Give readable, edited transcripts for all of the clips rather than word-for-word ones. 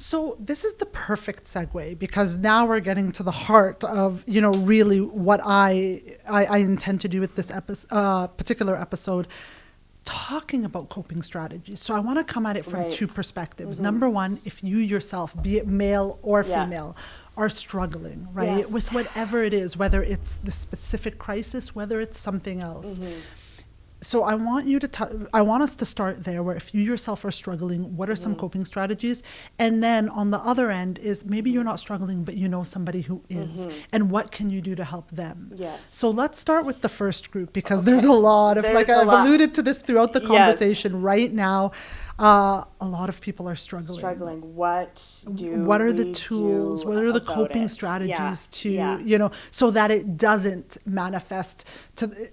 So this is the perfect segue, because now we're getting to the heart of, really what I intend to do with this particular episode, talking about coping strategies. So I want to come at it from two perspectives. Number one, if you yourself, be it male or female, are struggling, right, with whatever it is, whether it's the specific crisis, whether it's something else. So I want you to I want us to start there, where if you yourself are struggling, what are some coping strategies? And then on the other end is, maybe you're not struggling, but you know somebody who is, and what can you do to help them? So let's start with the first group, because there's a lot of, I've alluded to this throughout the conversation right now. A lot of people are struggling. What are the tools? What are the coping strategies to, so that it doesn't manifest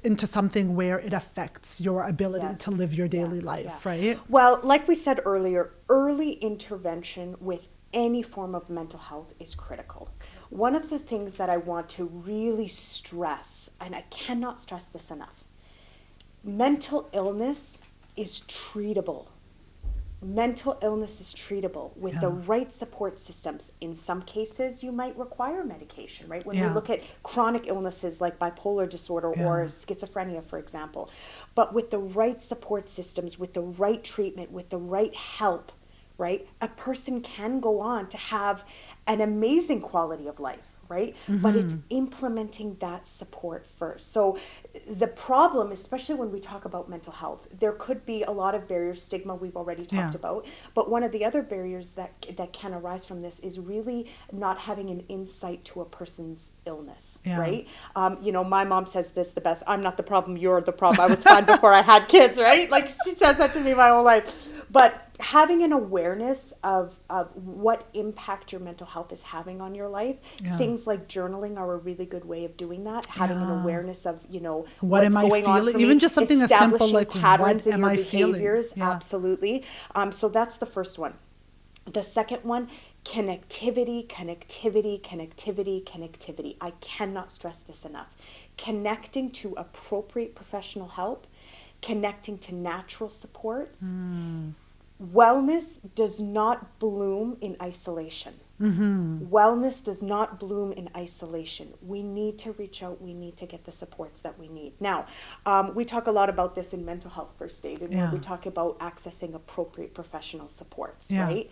into something where it affects your ability to live your daily life, right? Well, like we said earlier, early intervention with any form of mental health is critical. One of the things that I want to really stress, and I cannot stress this enough, mental illness is treatable. Mental illness is treatable with the right support systems. In some cases, you might require medication, right? When we look at chronic illnesses like bipolar disorder or schizophrenia, for example. But with the right support systems, with the right treatment, with the right help, right, a person can go on to have an amazing quality of life. Right? But it's implementing that support first. So the problem, especially when we talk about mental health, there could be a lot of barriers, stigma we've already talked about, but one of the other barriers that can arise from this is really not having an insight to a person's illness, right? My mom says this the best, I'm not the problem, you're the problem. I was fine before I had kids, right? Like, she says that to me my whole life. But having an awareness of what impact your mental health is having on your life, things like journaling are a really good way of doing that. Having an awareness of, what am I feeling? Even just something as simple like patterns what in am your I behaviors. feeling? Absolutely. So that's the first one. The second one, connectivity. I cannot stress this enough. Connecting to appropriate professional help, connecting to natural supports. Wellness does not bloom in isolation. Wellness does not bloom in isolation. We need to reach out. We need to get the supports that we need. Now, we talk a lot about this in mental health first aid, and where we talk about accessing appropriate professional supports, right?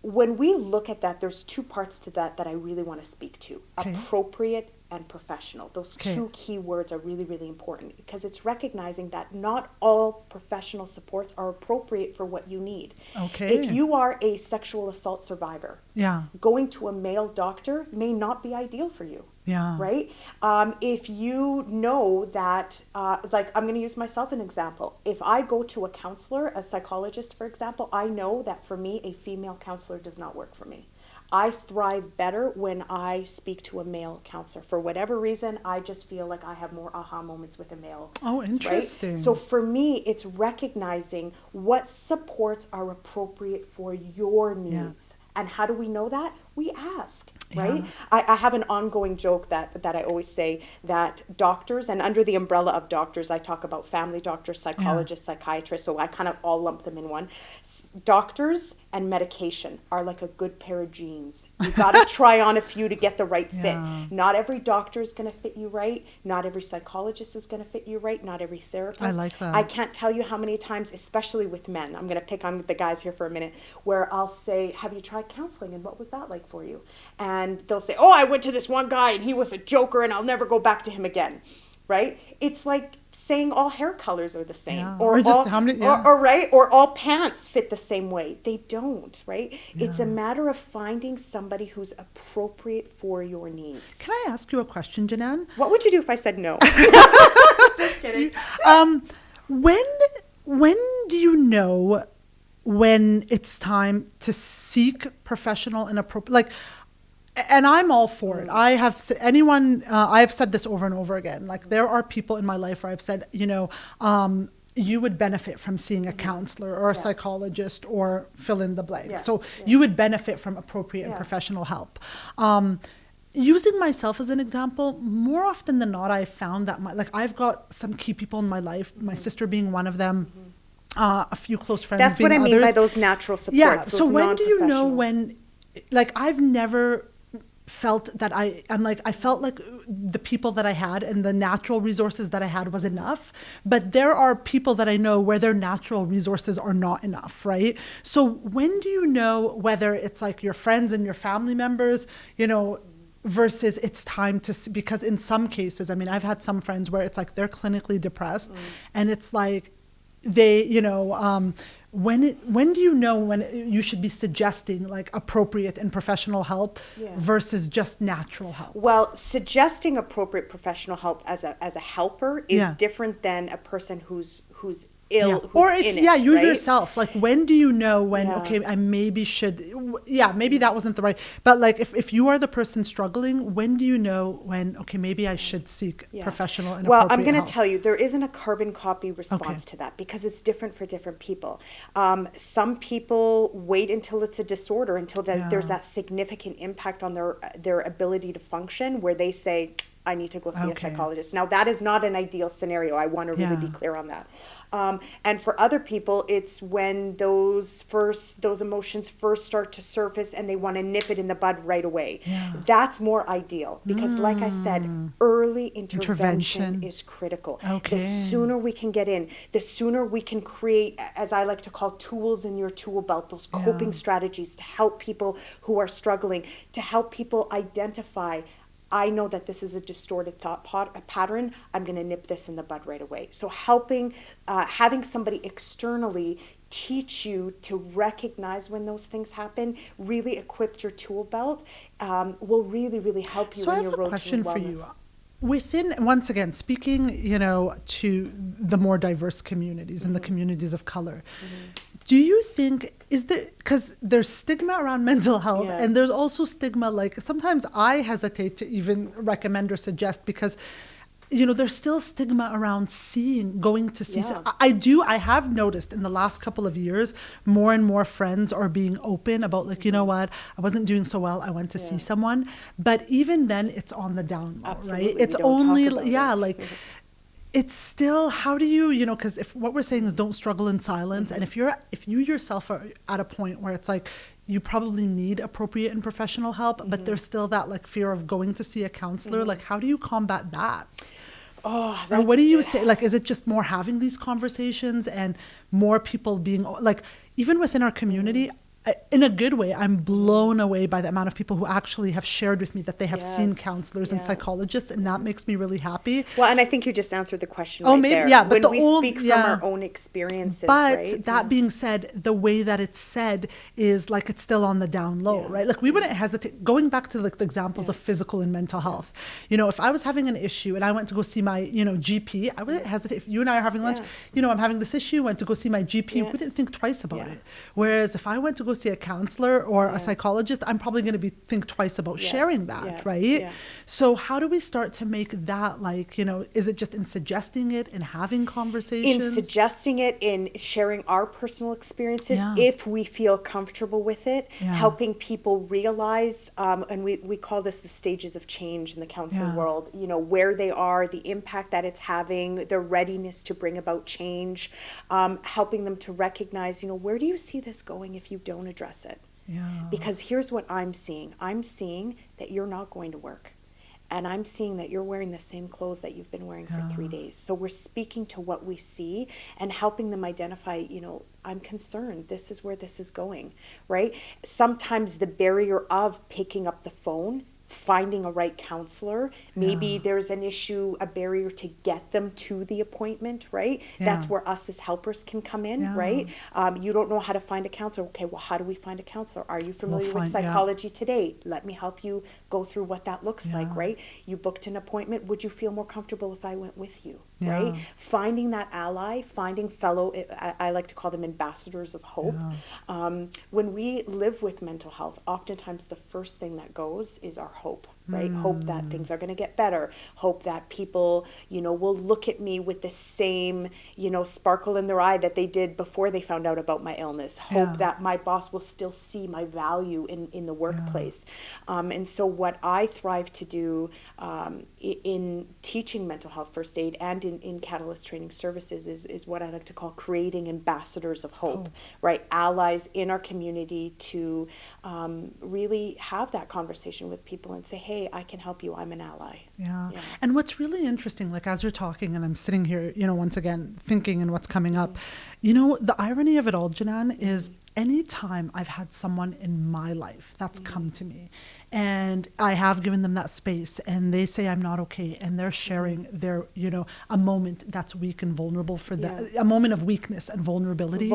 When we look at that, there's two parts to that I really want to speak to. Appropriate and professional. Those two key words are really, really important, because it's recognizing that not all professional supports are appropriate for what you need. If you are a sexual assault survivor, going to a male doctor may not be ideal for you. Right? If you know that, like, I'm going to use myself an example. If I go to a counselor, a psychologist, for example, I know that for me, a female counselor does not work for me. I thrive better when I speak to a male counselor. For whatever reason, I just feel like I have more aha moments with a male. Oh, interesting. Right? So for me, it's recognizing what supports are appropriate for your needs. And how do we know that? We ask, right? I have an ongoing joke that I always say, that doctors, and under the umbrella of doctors, I talk about family doctors, psychologists, psychiatrists, so I kind of all lump them in one. Doctors and medication are like a good pair of jeans. You got to try on a few to get the right fit. Not every doctor is going to fit you right. Not every psychologist is going to fit you right. Not every therapist. I like that. I can't tell you how many times, especially with men, I'm going to pick on the guys here for a minute, where I'll say, have you tried counseling, and what was that like for you? And they'll say, oh, I went to this one guy and he was a joker and I'll never go back to him again. Right? It's like saying all hair colors are the same, or all pants fit the same way. They don't, right? It's a matter of finding somebody who's appropriate for your needs. Can I ask you a question, Jenan? What would you do if I said no? Just kidding. When do you know when it's time to seek professional and appropriate, like, and I'm all for it. I have said this over and over again. Like, there are people in my life where I've said, you would benefit from seeing a counselor or a psychologist, or fill in the blank. So you would benefit from appropriate and professional help. Using myself as an example, more often than not, I've found that I've got some key people in my life, my sister being one of them. a few close friends. That's what I mean others. by those natural supports. Yeah. Those So when do you know non-professional. when, like, I've never felt that I felt like the people that I had and the natural resources that I had was enough. But there are people that I know where their natural resources are not enough, right? So when do you know whether it's like your friends and your family members, you know, versus it's time to, because in some cases, I mean, I've had some friends where it's like they're clinically depressed and it's like they, you know, when do you know when you should be suggesting like appropriate and professional help versus just natural help? Well, suggesting appropriate professional help as a helper is different than a person who's ill, who's or if in you right? yourself, like when do you know when okay, I maybe should, maybe that wasn't the right, but like if you are the person struggling, when do you know when okay, maybe I should seek professional and well, appropriate I'm going help? to tell you, there isn't a carbon copy response to that because it's different for different people. Some people wait until it's a disorder, until there's that significant impact on their ability to function, where they say, I need to go see a psychologist. Now, that is not an ideal scenario. I want to really be clear on that. And for other people, it's when those emotions first start to surface and they want to nip it in the bud right away. That's more ideal because, like I said, early intervention is critical. The sooner we can get in, the sooner we can create, as I like to call, tools in your tool belt, those coping strategies to help people who are struggling, to help people identify, I know that this is a distorted thought pattern. I'm going to nip this in the bud right away. So having somebody externally teach you to recognize when those things happen, really equip your tool belt, will really, really help you in your road to wellness. So I have a question for you. Within, once again, speaking, you know, to the more diverse communities and the communities of color, do you think, because there's stigma around mental health and there's also stigma, like sometimes I hesitate to even recommend or suggest because, you know, there's still stigma around going to see. I have noticed in the last couple of years, more and more friends are being open about like, you know what, I wasn't doing so well, I went to see someone. But even then it's on the down low, right? It's only, it's still, how do you know, because if what we're saying is don't struggle in silence, and if you yourself are at a point where it's like you probably need appropriate and professional help, but there's still that like fear of going to see a counselor, like how do you combat that? Or what do you say? Like, is it just more having these conversations and more people being like, even within our community, in a good way, I'm blown away by the amount of people who actually have shared with me that they have seen counselors and psychologists, and that makes me really happy. Well, and I think you just answered the question there. But when we speak from our own experiences, but that being said, the way that it's said is like it's still on the down low, right? Like we wouldn't hesitate, going back to like the examples of physical and mental health. You know, if I was having an issue and I went to go see my, you know, GP, I wouldn't hesitate. If you and I are having lunch, you know, I'm having this issue, went to go see my GP, wouldn't think twice about it. Whereas if I went to go see a counselor or a psychologist, I'm probably going to think twice about sharing that, right? So how do we start to make that, like, you know, is it just in suggesting it and having conversations? In suggesting it, in sharing our personal experiences, if we feel comfortable with it, helping people realize, and we call this the stages of change in the counseling world, you know, where they are, the impact that it's having, their readiness to bring about change, helping them to recognize, you know, where do you see this going if you don't address it? Because here's what I'm seeing. I'm seeing that you're not going to work. And I'm seeing that you're wearing the same clothes that you've been wearing for 3 days. So we're speaking to what we see and helping them identify, you know, I'm concerned. This is where this is going, right? Sometimes the barrier of picking up the phone, finding a right counselor, maybe there's an issue, a barrier to get them to the appointment, right? That's where us as helpers can come in, right? You don't know how to find a counselor. Okay, well, how do we find a counselor? Are you familiar with Psychology Today? Let me help you go through what that looks like, right? You booked an appointment. Would you feel more comfortable if I went with you, right? Finding that ally, finding fellow, I like to call them ambassadors of hope. When we live with mental health, oftentimes the first thing that goes is our hope. right? Hope that things are going to get better. Hope that people, will look at me with the same, sparkle in their eye that they did before they found out about my illness. Hope that my boss will still see my value in the workplace. And so what I thrive to do in teaching mental health first aid and in Catalyst Training Services is what I like to call creating ambassadors of hope, right? Allies in our community to really have that conversation with people and say, hey, I can help you. I'm an ally. Yeah. And what's really interesting, like as you're talking and I'm sitting here, once again, thinking and what's coming up, the irony of it all, Jenan, is anytime I've had someone in my life that's come to me and I have given them that space and they say I'm not okay and they're sharing their, a moment that's weak and vulnerable for them, a moment of weakness and vulnerability.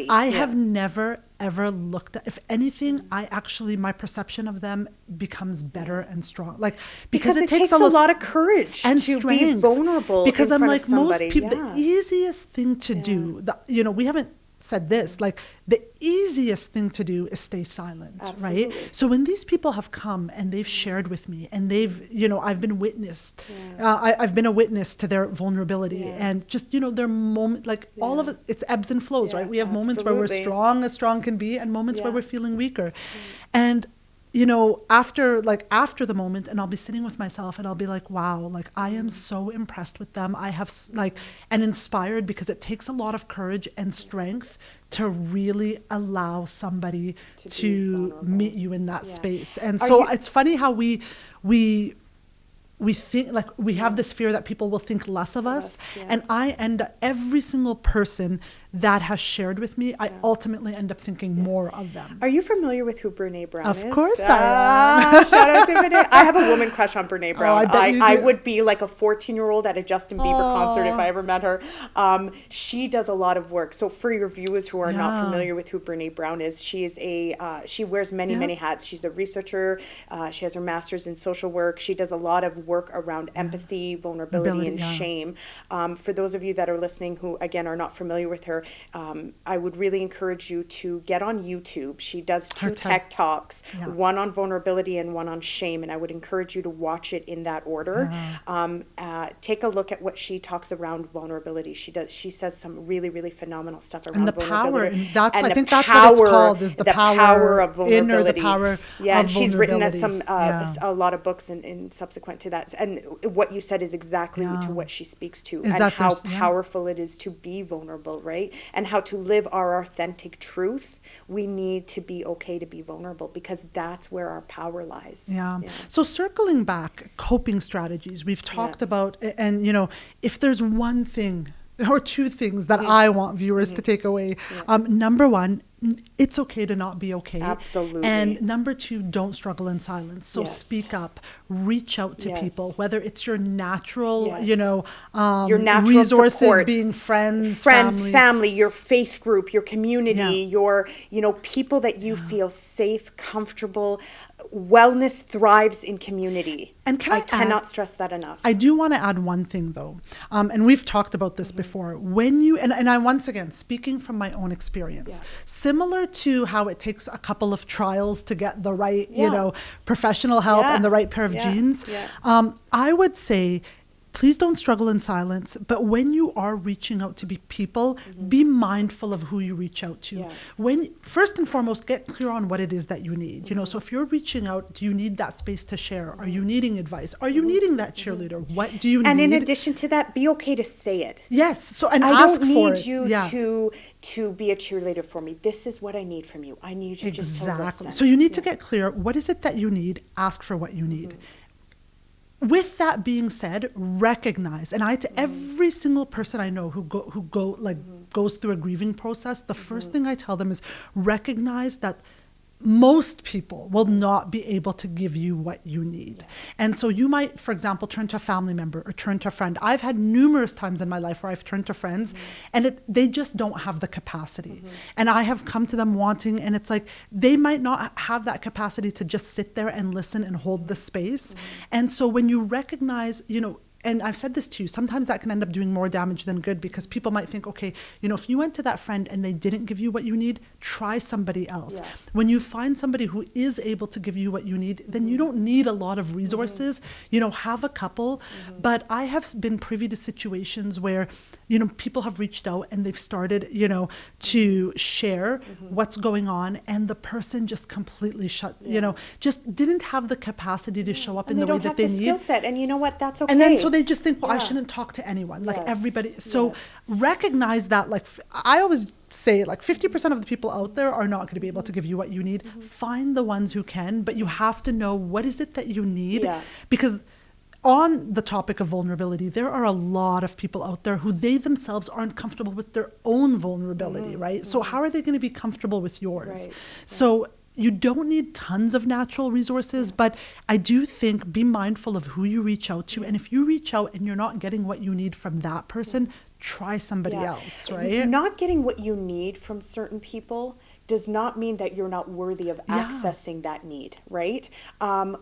I have never, ever looked at, if anything, my perception of them becomes better and strong. Like, because it takes a lot of courage and to be vulnerable. Because I'm like, most people, the easiest thing to do, we haven't said this, like the easiest thing to do is stay silent. Absolutely. Right? So when these people have come and they've shared with me and they've, I've been witnessed, I've been a witness to their vulnerability and just, their moment, like all of it, it's ebbs and flows, right? We have moments where we're strong as strong can be and moments where we're feeling weaker. And after the moment, and I'll be sitting with myself and I'll be like, wow, like I am so impressed with them. I have and inspired, because it takes a lot of courage and strength to really allow somebody to meet you in that space. And so it's funny how we think, like, we have this fear that people will think less of us. And every single person that has shared with me, I ultimately end up thinking more of them. Are you familiar with who Brene Brown is? Of course I am. Shout out to Brene. I have a woman crush on Brene Brown. I would be like a 14-year-old at a Justin Bieber concert if I ever met her. She does a lot of work. So for your viewers who are not familiar with who Brene Brown is, she wears many hats. She's a researcher. She has her master's in social work. She does a lot of work around empathy, vulnerability, and shame. For those of you that are listening who, again, are not familiar with her, I would really encourage you to get on YouTube. She does two TED Talks, one on vulnerability and one on shame, and I would encourage you to watch it in that order. Take a look at what she talks around vulnerability. She says some really, really phenomenal stuff around vulnerability. I think that's what it's called, is the power of vulnerability. The power and she's written a lot of books in subsequent to that. And what you said is exactly to what she speaks to, and how powerful it is to be vulnerable, right? And how to live our authentic truth. We need to be okay to be vulnerable, because that's where our power lies. So circling back, coping strategies, we've talked about, and if there's one thing or two things that I want viewers to take away, number one, it's okay to not be okay. Absolutely. And number two, don't struggle in silence. So speak up, reach out to people, whether it's your natural, your natural resources, support, being friends, family, your faith group, your community, your, people that you feel safe, comfortable. Wellness thrives in community. And I cannot stress that enough. I do want to add one thing though, and we've talked about this before. When you, and I, once again, speaking from my own experience, similar to how it takes a couple of trials to get the right, professional help and the right pair of jeans, I would say, please don't struggle in silence. But when you are reaching out to people, be mindful of who you reach out to. When first and foremost, get clear on what it is that you need. So if you're reaching out, do you need that space to share? Are you needing advice? Are you needing that cheerleader? What do you need? And in addition to that, be okay to say it. Yes. So and I ask don't for need it. you to be a cheerleader for me. This is what I need from you. I need you just to listen. So you need to get clear. What is it that you need? Ask for what you need. With that being said, recognize, and to every single person I know who goes through a grieving process, the first thing I tell them is recognize that most people will not be able to give you what you need. And so you might, for example, turn to a family member or turn to a friend. I've had numerous times in my life where I've turned to friends and they just don't have the capacity. And I have come to them wanting, and it's like, they might not have that capacity to just sit there and listen and hold the space. And so when you recognize, and I've said this too, sometimes that can end up doing more damage than good, because people might think, okay, if you went to that friend and they didn't give you what you need, try somebody else. Yeah. When you find somebody who is able to give you what you need, then you don't need a lot of resources. Have a couple. But I have been privy to situations where, people have reached out and they've started, to share what's going on, and the person just completely just didn't have the capacity to show up in the way that they need. And they don't have the skill set, and you know what? That's okay. And then so they just think, well, I shouldn't talk to anyone, like everybody. So recognize that, like, I always say, like, 50% of the people out there are not going to be able to give you what you need. Find the ones who can, but you have to know what is it that you need, because on the topic of vulnerability, there are a lot of people out there who they themselves aren't comfortable with their own vulnerability, right? So how are they going to be comfortable with yours? Right. So you don't need tons of natural resources, but I do think be mindful of who you reach out to. And if you reach out and you're not getting what you need from that person, try somebody else, right? Not getting what you need from certain people does not mean that you're not worthy of accessing that need, right?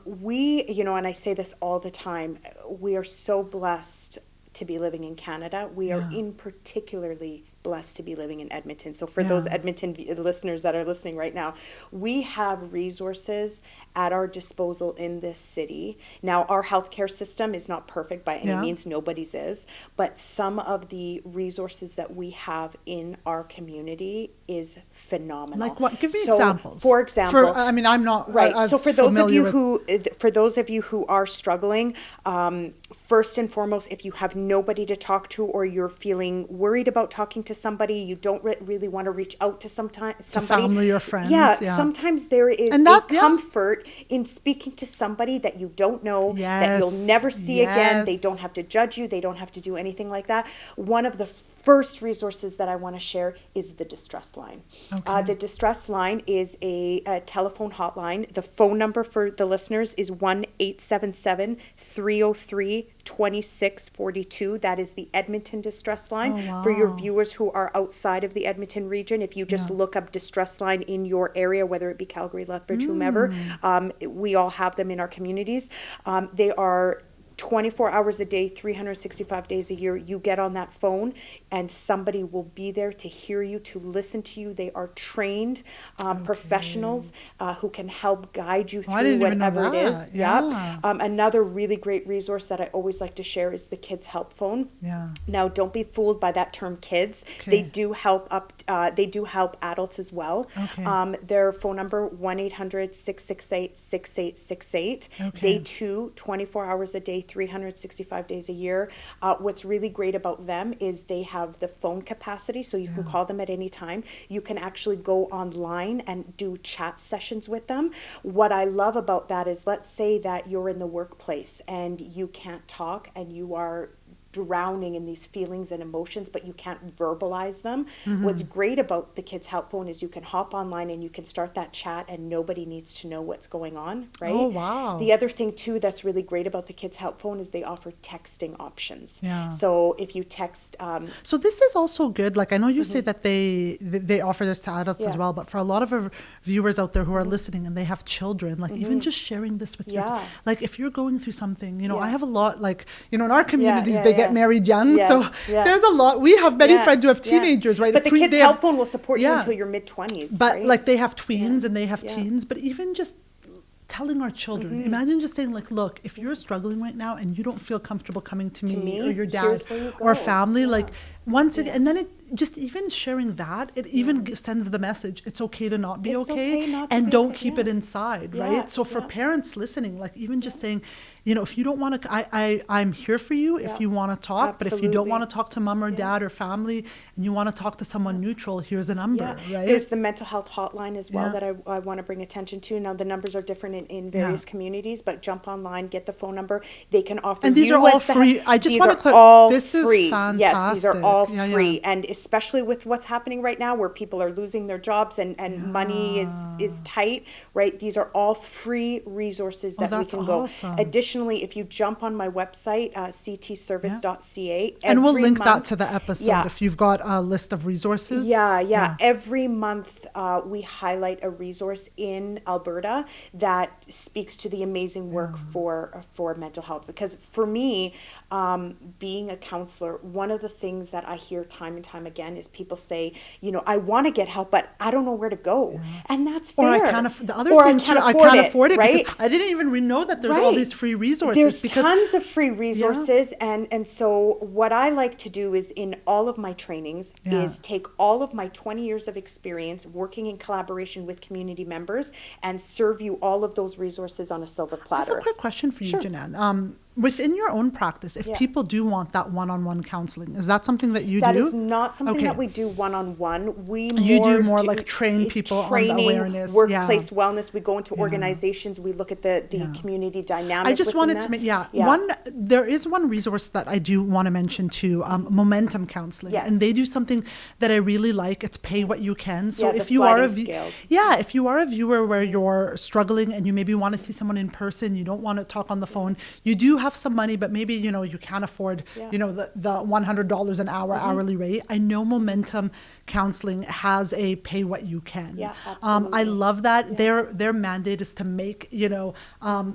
We, and I say this all the time, we are so blessed to be living in Canada. We are in particularly blessed to be living in Edmonton. So for those Edmonton listeners that are listening right now, we have resources at our disposal in this city. Now, our healthcare system is not perfect by any means, nobody's is, but some of the resources that we have in our community is phenomenal. Like what? Give me examples. For example, I'm not right. So for those of you who are struggling, first and foremost, if you have nobody to talk to, or you're feeling worried about talking to somebody, you don't really want to reach out to somebody, family or friends. Sometimes there is comfort in speaking to somebody that you don't know, that you'll never see again. They don't have to judge you. They don't have to do anything like that. One of the first resources that I want to share is the distress line. Okay. The distress line is a telephone hotline. The phone number for the listeners is 1-877-303-2642. That is the Edmonton distress line. Oh, wow. For your viewers who are outside of the Edmonton region, if you just look up distress line in your area, whether it be Calgary, Lethbridge, whomever, we all have them in our communities. They are 24 hours a day, 365 days a year. You get on that phone and somebody will be there to hear you, to listen to you. They are trained professionals who can help guide you through whatever it is. Another really great resource that I always like to share is the Kids Help Phone. Now, don't be fooled by that term kids. They do help adults as well. Their phone number, 1-800-668-6868. They too, 24 hours a day, 365 days a year. What's really great about them is they have the phone capacity, so you can call them at any time. You can actually go online and do chat sessions with them. What I love about that is, let's say that you're in the workplace and you can't talk and you are drowning in these feelings and emotions, but you can't verbalize them. What's great about the Kids Help Phone is you can hop online and you can start that chat and nobody needs to know what's going on, right? Oh, wow. The other thing too that's really great about the Kids Help Phone is they offer texting options. So if you text... so this is also good. Like, I know you say that they offer this to adults as well, but for a lot of our viewers out there who are listening and they have children, like even just sharing this with your... Like, if you're going through something, I have a lot, like, in our communities, they get married young, there's a lot. We have many friends who have teenagers, right? But the Kids Help Phone will support you until your mid-20s. But like, they have tweens and they have teens, but even just telling our children, imagine just saying, like, look, if you're struggling right now and you don't feel comfortable coming to me or your dad or family, like, once again, and then it just even sharing that, it even sends the message, it's okay to not be okay, and don't keep it inside, right? So for parents listening, like, even just saying, if you don't want to, I'm here for you if you want to talk, but if you don't want to talk to mom or dad or family and you want to talk to someone neutral, here's a number, right? There's the mental health hotline as well that I want to bring attention to. Now, the numbers are different in various communities, but jump online, get the phone number. They can offer and these are all free. I just want to clarify, this is fantastic. Yes, these are all all free. And especially with what's happening right now where people are losing their jobs and money is tight, right? These are all free resources that we can go. Additionally, if you jump on my website, ctservice.ca. And we'll link that to the episode if you've got a list of resources. Yeah. Every month we highlight a resource in Alberta that speaks to the amazing work for mental health. Because for me, being a counselor, one of the things that I hear time and time again is people say, you know, I want to get help, but I don't know where to go. And that's fair. Or I can't afford it, right? Because I didn't even know that there's all these free resources. There's tons of free resources. And so what I like to do is in all of my trainings is take all of my 20 years of experience working in collaboration with community members and serve you all of those resources on a silver platter. I have a quick question for you, Jenan. Within your own practice, if people do want that one-on-one counseling, is that something that you do? That is not something that we do one-on-one. You do more like train people on the awareness. Workplace wellness. We go into organizations. We look at the community dynamics. I just wanted to make, there is one resource that I do want to mention too, Momentum Counseling. Yes. And they do something that I really like. It's pay what you can. So if you are if you are a viewer where you're struggling and you maybe want to see someone in person, you don't want to talk on the phone, you do have some money, but maybe, you know, you can't afford, you know, the $100 an hour hourly rate. I know Momentum Counseling has a pay what you can. Yeah, absolutely. I love that. Their mandate is to make, you know,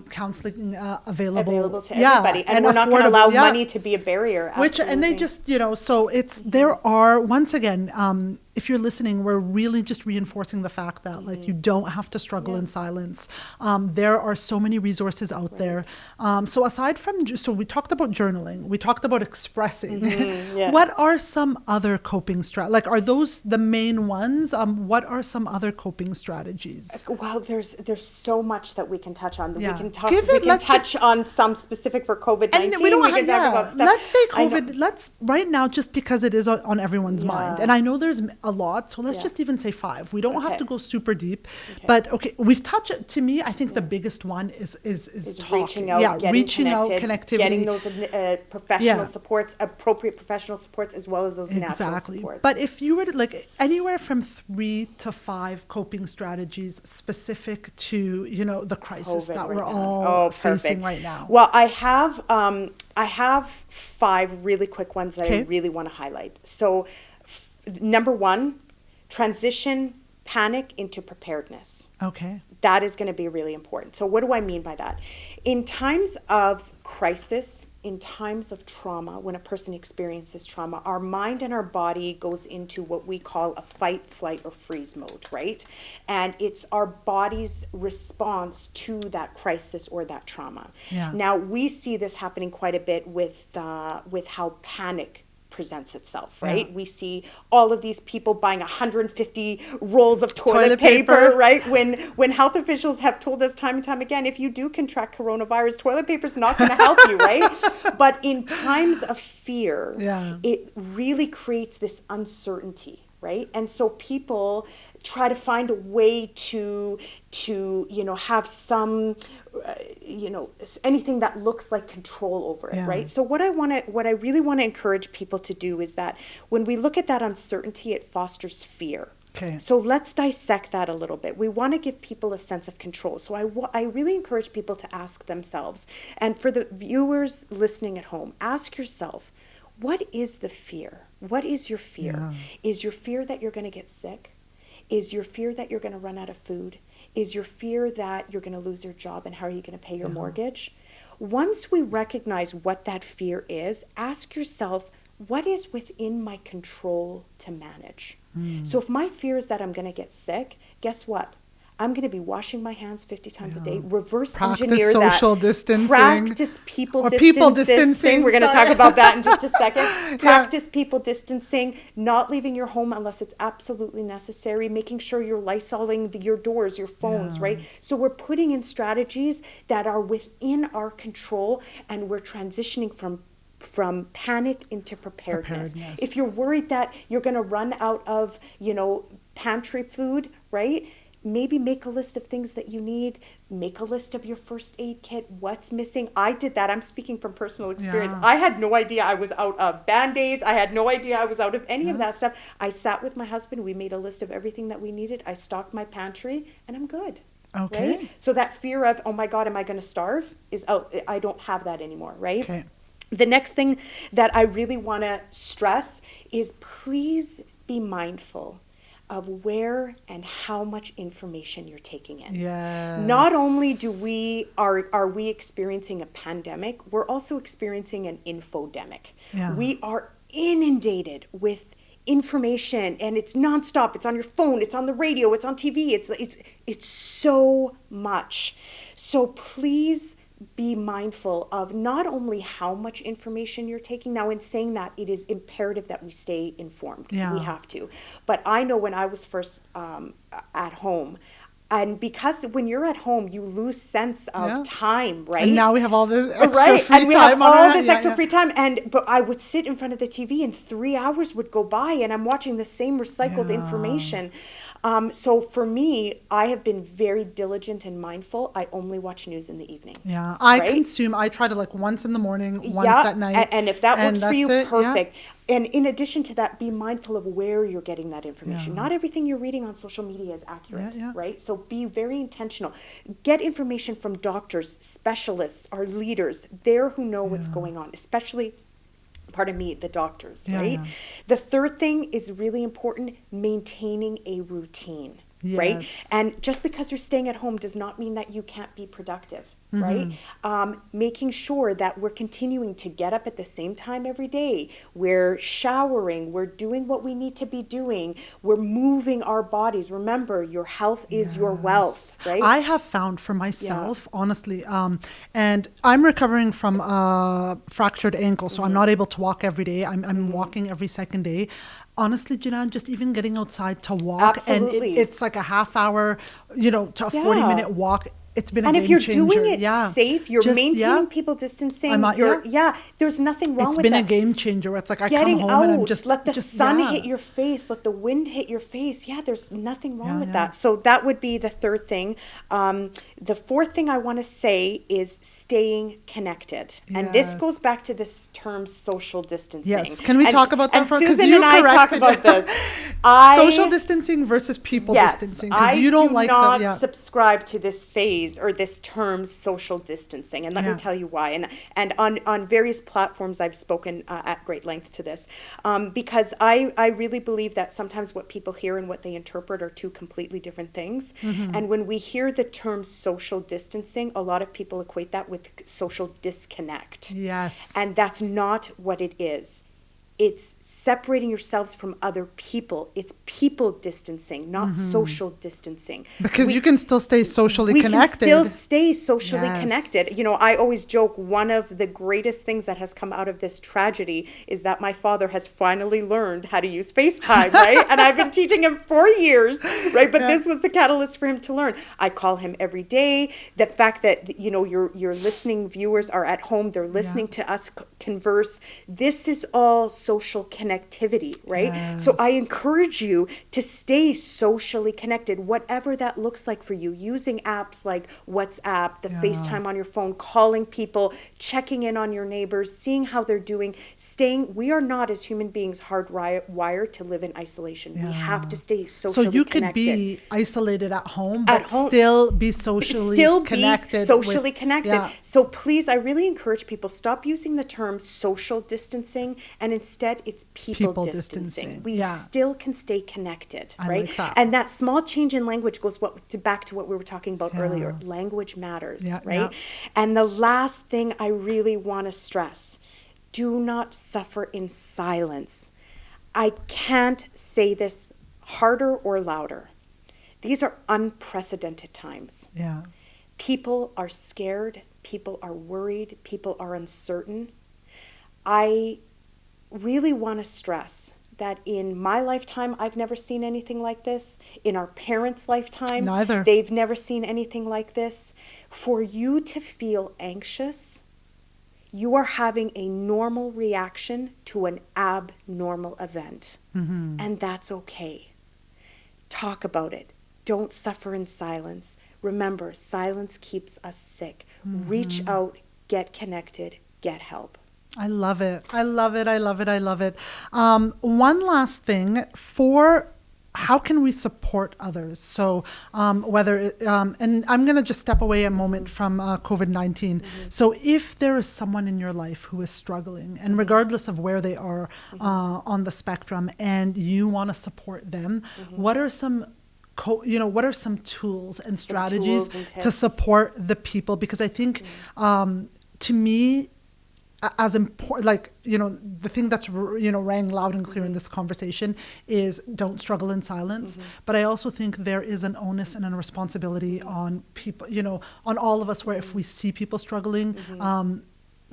counseling available to everybody. And we're not going to allow money to be a barrier. Absolutely. And they just, you know, so there are, once again, if you're listening, we're really just reinforcing the fact that like you don't have to struggle in silence. There are so many resources out there. So aside from, so we talked about journaling, we talked about expressing. What are some other coping strategies? Like, are those the main ones? What are some other coping strategies? Well, there's so much that we can touch on. We can talk. We can touch on some specific for COVID-19. And we can talk about stuff. Let's say COVID. Let's right now, just because it is on everyone's mind, and I know there's a lot, so let's just even say 5. We don't have to go super deep, but we've touched. To me, I think the biggest one is reaching out, reaching out, connectivity, getting those professional supports, appropriate professional supports, as well as those natural supports. But if you were to, like, anywhere from 3 to 5 coping strategies specific to, you know, the crisis that we're all facing right now. Well, I have 5 really quick ones that I really want to highlight. So, number 1, transition panic into preparedness. Okay. That is going to be really important. So what do I mean by that? In times of crisis, in times of trauma, when a person experiences trauma, our mind and our body goes into what we call a fight, flight, or freeze mode, right? And it's our body's response to that crisis or that trauma. Yeah. Now, we see this happening quite a bit with how panic presents itself, right? We see all of these people buying 150 rolls of toilet paper, right? When health officials have told us time and time again, if you do contract coronavirus, toilet paper is not going to help you, right? But in times of fear, it really creates this uncertainty, right? And so people try to find a way to you know, have some you know, anything that looks like control over it, right? So what I really want to encourage people to do is that when we look at that uncertainty, it fosters fear. Okay. So let's dissect that a little bit. We want to give people a sense of control. So I really encourage people to ask themselves, and for the viewers listening at home, ask yourself, what is the fear? What is your fear? Is your fear that you're going to get sick? Is your fear that you're going to run out of food? Is your fear that you're going to lose your job, and how are you going to pay your mortgage? Once we recognize what that fear is, ask yourself, what is within my control to manage? So if my fear is that I'm going to get sick, guess what? I'm going to be washing my hands 50 times a day. Reverse engineer that. Practice social distancing. Practice people distancing. We're going to talk about that in just a second. Practice people distancing, not leaving your home unless it's absolutely necessary, making sure you're Lysoling your doors, your phones, right? So we're putting in strategies that are within our control, and we're transitioning from panic into preparedness. If you're worried that you're going to run out of, you know, pantry food, right? maybe make a list of things that you need, make a list of your first aid kit, what's missing. I did that. I'm speaking from personal experience. Yeah. I had no idea I was out of Band-Aids. I had no idea I was out of any of that stuff. I sat with my husband. We made a list of everything that we needed. I stocked my pantry, and I'm good. Okay. Right? So that fear of, oh my God, am I going to starve is out. I don't have that anymore, right? Okay. The next thing that I really want to stress is please be mindful of where and how much information you're taking in. Yes. Not only are we experiencing a pandemic, we're also experiencing an infodemic. Yeah. We are inundated with information, and it's nonstop. It's on your phone, it's on the radio, it's on TV. It's so much. So please be mindful of not only how much information you're taking. Now, in saying that, it is imperative that we stay informed. Yeah. We have to. But I know when I was first at home, and because when you're at home, you lose sense of time, right? And now we have all this extra free and we time have on all our this hands. extra free time. But I would sit in front of the TV, and 3 hours would go by, and I'm watching the same recycled information. So for me, I have been very diligent and mindful. I only watch news in the evening. Yeah, I try to like once in the morning, once at night. And if that works for you, perfect. Yeah. And in addition to that, be mindful of where you're getting that information. Not everything you're reading on social media is accurate, right? So be very intentional. Get information from doctors, specialists, our leaders, there who know what's going on, especially, pardon me, the doctors, right? Yeah. The third thing is really important, maintaining a routine, right? And just because you're staying at home does not mean that you can't be productive. Right? Making sure that we're continuing to get up at the same time every day. We're showering. We're doing what we need to be doing. We're moving our bodies. Remember, your health is your wealth, right? I have found for myself, honestly, and I'm recovering from a fractured ankle, so I'm not able to walk every day. I'm walking every second day. Honestly, Jenan, just even getting outside to walk, Absolutely. and it's like a half hour, to a 40-minute walk. It's been a game changer. And if you're doing it safe, you're maintaining people distancing. There's nothing wrong with that. It's been a game changer. Where it's like I Getting come home out, and I'm just let the sun hit your face, let the wind hit your face. Yeah, there's nothing wrong with that. So that would be the third thing. The fourth thing I want to say is staying connected. And this goes back to this term social distancing. Yes. Can we talk about that? And Susan and I talk about this. Social distancing versus people distancing. Because you don't like I do not subscribe to this phase or this term social distancing, and let me tell you why. And on various platforms I've spoken at great length to this, because I really believe that sometimes what people hear and what they interpret are two completely different things. And when we hear the term social distancing, a lot of people equate that with social disconnect. Yes. And that's not what it is. It's separating yourselves from other people. It's people distancing, not social distancing. Because you can still stay socially connected. We can still stay socially connected. I always joke, one of the greatest things that has come out of this tragedy is that my father has finally learned how to use FaceTime, right? And I've been teaching him for years, right? But this was the catalyst for him to learn. I call him every day. The fact that, your listening viewers are at home, they're listening to us converse. This is all social connectivity, right? Yes. So I encourage you to stay socially connected, whatever that looks like for you, using apps like WhatsApp, the FaceTime on your phone, calling people, checking in on your neighbors, seeing how they're doing, we are not as human beings hardwired to live in isolation. We have to stay socially connected. So you could be isolated at home, but still be socially connected. Yeah. So please, I really encourage people, stop using the term social distancing, and instead it's people distancing. We still can stay connected, right? Like that. And that small change in language goes back to what we were talking about earlier. Language matters, right? Yeah. And the last thing I really want to stress, do not suffer in silence. I can't say this harder or louder. These are unprecedented times. Yeah. People are scared. People are worried. People are uncertain. I really want to stress that in my lifetime, I've never seen anything like this. In our parents' lifetime, neither. They've never seen anything like this. For you to feel anxious, you are having a normal reaction to an abnormal event. And that's okay. Talk about it. Don't suffer in silence. Remember, silence keeps us sick. Reach out, get connected, get help. I love it. I love it. I love it. I love it. One last thing for how can we support others? So and I'm going to just step away a moment from COVID-19. So if there is someone in your life who is struggling, and regardless of where they are on the spectrum, and you want to support them, what are some what are some tools and strategies to support the people? Because I think to me, as important, like, the thing that's, rang loud and clear in this conversation is don't struggle in silence. But I also think there is an onus and a responsibility on people, on all of us, where if we see people struggling,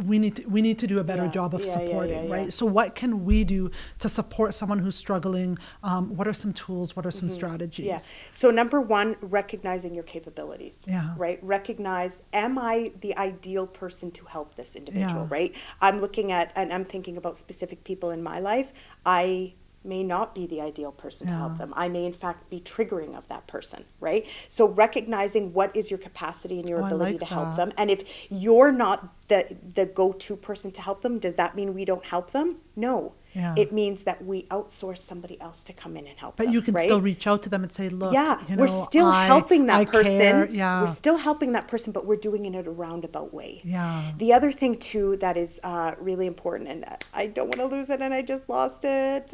we need to do a better job of supporting, right? So what can we do to support someone who's struggling? What are some tools? What are some strategies? Yeah. So number one, recognizing your capabilities, right? Recognize, am I the ideal person to help this individual, right? I'm looking at, and I'm thinking about specific people in my life. I may not be the ideal person to help them. I may in fact be triggering of that person, right? So recognizing what is your capacity and your ability to help them. And if you're not the go-to person to help them, does that mean we don't help them? No. It means that we outsource somebody else to come in and help them. But you can still reach out to them and say, look, we're still helping that person. Care. We're still helping that person, but we're doing it in a roundabout way. Yeah. The other thing too that is really important, and I don't want to lose it, and I just lost it.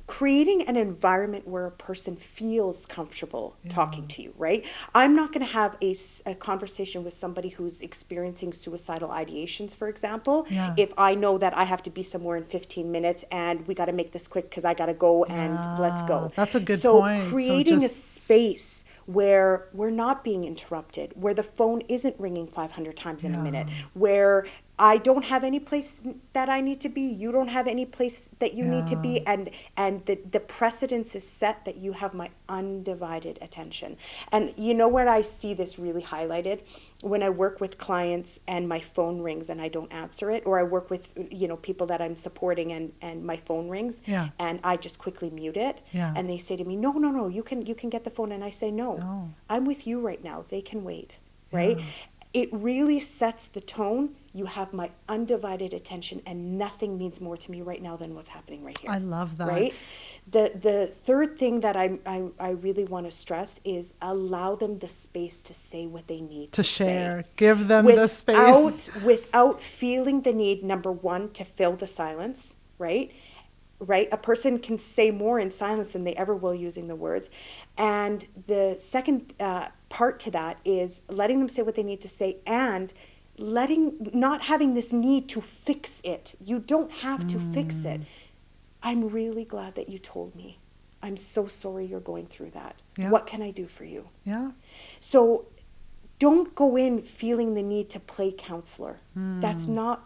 Creating an environment where a person feels comfortable talking to you, right? I'm not going to have a conversation with somebody who's experiencing suicidal ideations, for example, if I know that I have to be somewhere in 15 minutes and we got to make this quick because I got to go and let's go. That's a good point. So creating a space where we're not being interrupted, where the phone isn't ringing 500 times in a minute, where I don't have any place that I need to be, you don't have any place that you need to be, and the precedence is set that you have my undivided attention. And where I see this really highlighted? When I work with clients and my phone rings and I don't answer it, or I work with people that I'm supporting and my phone rings and I just quickly mute it, and they say to me, no, you can get the phone, and I say, no, I'm with you right now, they can wait, right? It really sets the tone. You have my undivided attention, and nothing means more to me right now than what's happening right here. I love that. Right? The third thing that I really want to stress is allow them the space to say what they need to share. Say. Give them the space. Without feeling the need, number one, to fill the silence, right? Right? A person can say more in silence than they ever will using the words. And the second part to that is letting them say what they need to say, and not having this need to fix it. You don't have to fix it. I'm really glad that you told me. I'm so sorry you're going through that. What can I do for you? So don't go in feeling the need to play counselor. That's not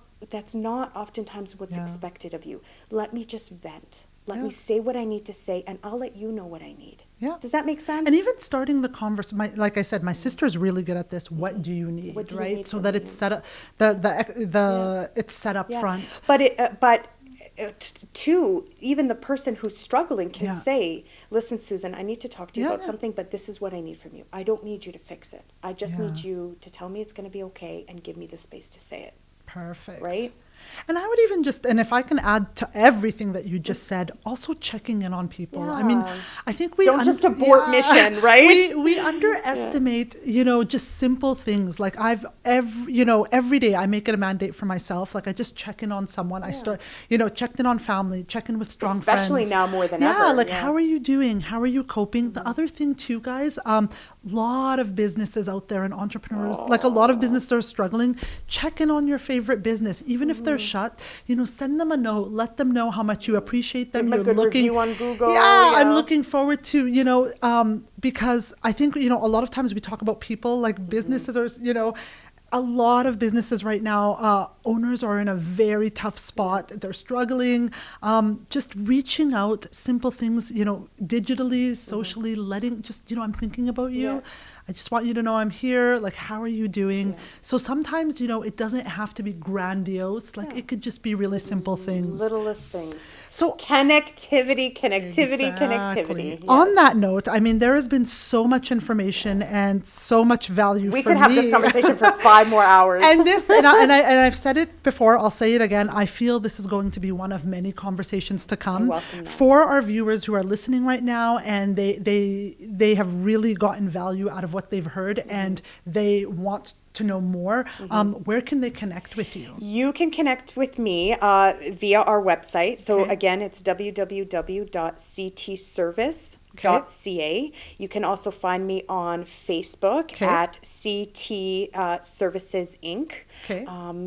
oftentimes what's expected of you. Let me just vent. Let me say what I need to say, and I'll let you know what I need. Does that make sense? And even starting the conversation, like I said, my sister's really good at this. What do you need, right? So that it's set up, it's set up front. But even the person who's struggling can say, listen, Susan, I need to talk to you about something, but this is what I need from you. I don't need you to fix it. I just need you to tell me it's going to be okay and give me the space to say it. Perfect. Right? And I would even and if I can add to everything that you just said, also checking in on people. I mean, I think we don't just abort mission, right? We underestimate, just simple things. Like every day I make it a mandate for myself. Like I just check in on someone. I start, checked in on family, check in with strong friends. Especially now more than ever. How are you doing? How are you coping? The other thing too, guys, lot of businesses out there and entrepreneurs, like a lot of businesses are struggling. Check in on your favorite business, even if they're shut. Send them a note. Let them know how much you appreciate them. Give them a good review on Google. I'm looking forward to because I think a lot of times we talk about people like businesses are a lot of businesses right now, owners are in a very tough spot. They're struggling. Just reaching out, simple things, digitally, socially, letting just, I'm thinking about you. Yeah. I just want you to know I'm here. Like, how are you doing? Yeah. So sometimes, it doesn't have to be grandiose. Like, it could just be really simple things. Littlest things. So connectivity. Exactly. Yes. On that note, I mean, there has been so much information and so much value we for could have me. this conversation for 5 more hours. And I've said it before, I'll say it again. I feel this is going to be one of many conversations to come for our viewers who are listening right now, and they have really gotten value out of what they've heard, and they want to know more. Where can they connect with you? You can connect with me via our website. So again, it's www.ctservice.ca. You can also find me on Facebook at CT Services Inc.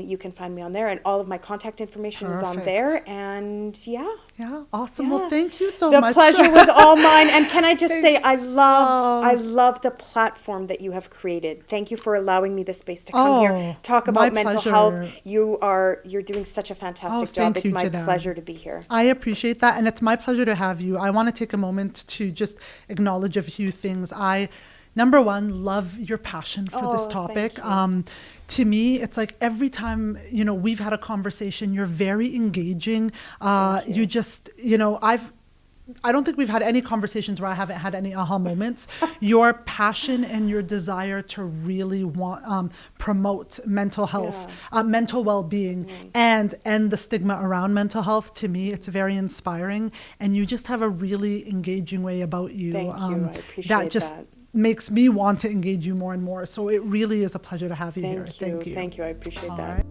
You can find me on there, and all of my contact information is on there. And yeah, awesome. Well, thank you so much. The pleasure was all mine. And can I just say, I love the platform that you have created. Thank you for allowing me the space to come here, talk about mental health. You're doing such a fantastic job. It's my pleasure to be here. I appreciate that, and it's my pleasure to have you. I want to take a moment to just acknowledge a few things. Number one, love your passion for this topic. To me, it's like every time, we've had a conversation, you're very engaging. You just, I don't think we've had any conversations where I haven't had any aha moments. Your passion and your desire to really promote mental health, mental well-being, and end the stigma around mental health, to me, it's very inspiring. And you just have a really engaging way about you. Thank you. I appreciate that. Just makes me want to engage you more and more. So it really is a pleasure to have you here. Thank you. I appreciate that. Right.